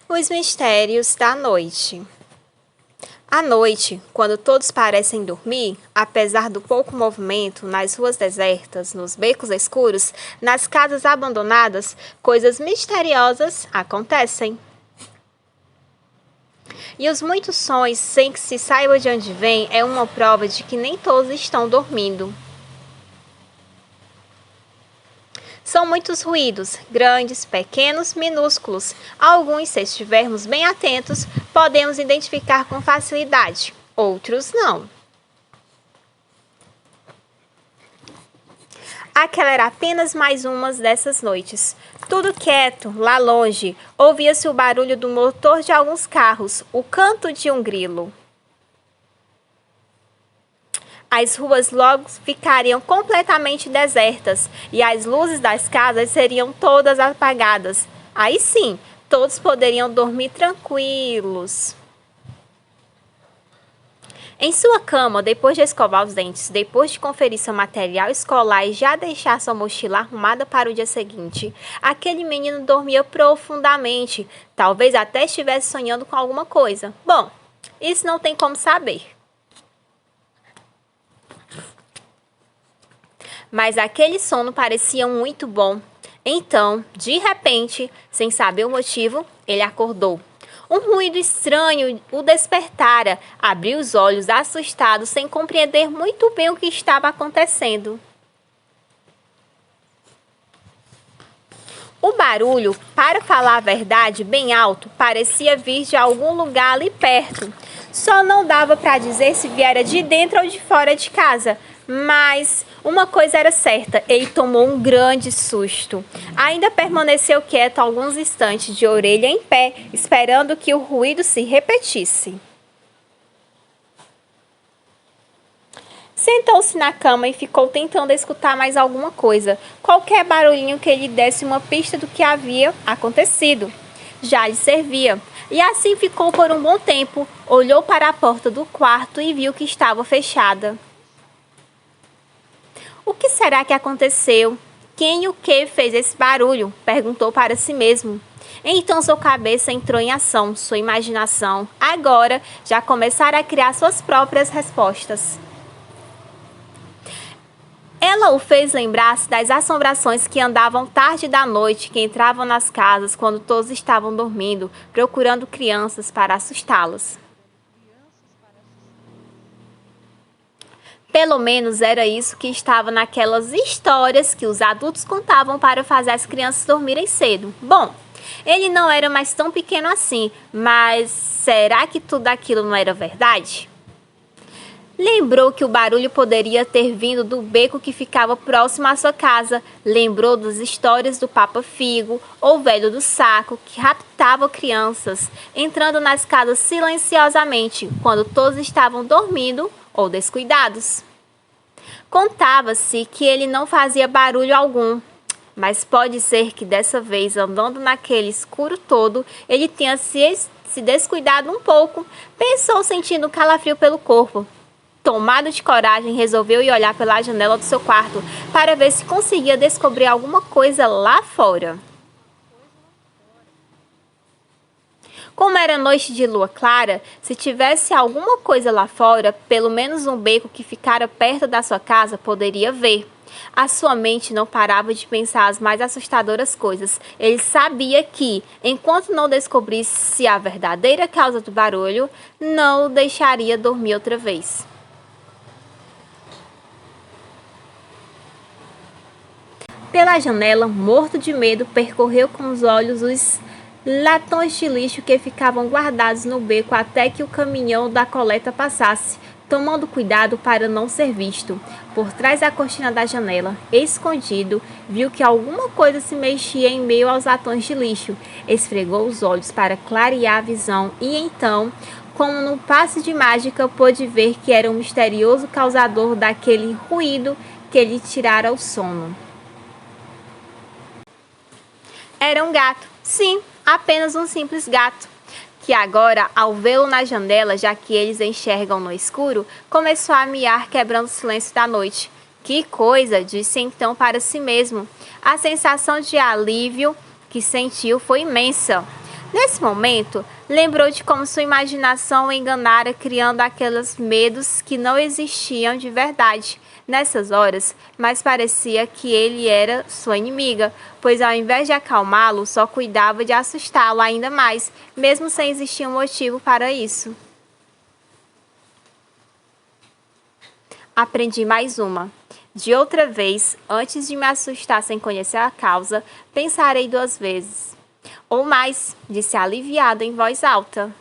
Os mistérios da noite. À noite, quando todos parecem dormir, apesar do pouco movimento, nas ruas desertas, nos becos escuros, nas casas abandonadas, coisas misteriosas acontecem. E os muitos sons, sem que se saiba de onde vêm, é uma prova de que nem todos estão dormindo. São muitos ruídos, grandes, pequenos, minúsculos. Alguns, se estivermos bem atentos, podemos identificar com facilidade, outros não. Aquela era apenas mais uma dessas noites. Tudo quieto, lá longe, ouvia-se o barulho do motor de alguns carros, o canto de um grilo. As ruas logo ficariam completamente desertas e as luzes das casas seriam todas apagadas. Aí sim, todos poderiam dormir tranquilos. Em sua cama, depois de escovar os dentes, depois de conferir seu material escolar e já deixar sua mochila arrumada para o dia seguinte, aquele menino dormia profundamente, talvez até estivesse sonhando com alguma coisa. Bom, isso não tem como saber. Mas aquele sono parecia muito bom. Então, de repente, sem saber o motivo, ele acordou. Um ruído estranho o despertara. Abriu os olhos assustado, sem compreender muito bem o que estava acontecendo. O barulho, para falar a verdade, bem alto, parecia vir de algum lugar ali perto. Só não dava para dizer se viera de dentro ou de fora de casa. Mas uma coisa era certa, ele tomou um grande susto. Ainda permaneceu quieto alguns instantes, de orelha em pé, esperando que o ruído se repetisse. Sentou-se na cama e ficou tentando escutar mais alguma coisa, qualquer barulhinho que lhe desse uma pista do que havia acontecido. Já lhe servia. E assim ficou por um bom tempo, olhou para a porta do quarto e viu que estava fechada. O que será que aconteceu? Quem e o que fez esse barulho? Perguntou para si mesmo. Então sua cabeça entrou em ação, sua imaginação, agora, já começara a criar suas próprias respostas. Ela o fez lembrar-se das assombrações que andavam tarde da noite, que entravam nas casas quando todos estavam dormindo, procurando crianças para assustá-las. Pelo menos era isso que estava naquelas histórias que os adultos contavam para fazer as crianças dormirem cedo. Bom, ele não era mais tão pequeno assim, mas será que tudo aquilo não era verdade? Lembrou que o barulho poderia ter vindo do beco que ficava próximo à sua casa. Lembrou das histórias do Papa Figo ou Velho do Saco, que raptavam crianças, entrando nas casas silenciosamente, quando todos estavam dormindo ou descuidados. Contava-se que ele não fazia barulho algum, mas pode ser que dessa vez, andando naquele escuro todo, ele tenha se descuidado um pouco, pensou sentindo um calafrio pelo corpo. Tomado de coragem, resolveu ir olhar pela janela do seu quarto para ver se conseguia descobrir alguma coisa lá fora. Como era noite de lua clara, se tivesse alguma coisa lá fora, pelo menos um beco que ficara perto da sua casa, poderia ver. A sua mente não parava de pensar as mais assustadoras coisas. Ele sabia que, enquanto não descobrisse a verdadeira causa do barulho, não o deixaria dormir outra vez. Pela janela, morto de medo, percorreu com os olhos os latões de lixo que ficavam guardados no beco até que o caminhão da coleta passasse, tomando cuidado para não ser visto. Por trás da cortina da janela, escondido, viu que alguma coisa se mexia em meio aos latões de lixo. Esfregou os olhos para clarear a visão e então, como num passe de mágica, pôde ver que era o misterioso causador daquele ruído que lhe tirara o sono. Era um gato. Sim, apenas um simples gato, que agora, ao vê-lo na janela, já que eles enxergam no escuro, começou a miar, quebrando o silêncio da noite. Que coisa! Disse então para si mesmo. A sensação de alívio que sentiu foi imensa. Nesse momento, lembrou de como sua imaginação o enganara, criando aqueles medos que não existiam de verdade. Nessas horas, mas parecia que ele era sua inimiga, pois ao invés de acalmá-lo, só cuidava de assustá-lo ainda mais, mesmo sem existir um motivo para isso. Aprendi mais uma. De outra vez, antes de me assustar sem conhecer a causa, pensarei 2 vezes. Ou mais, disse aliviada em voz alta.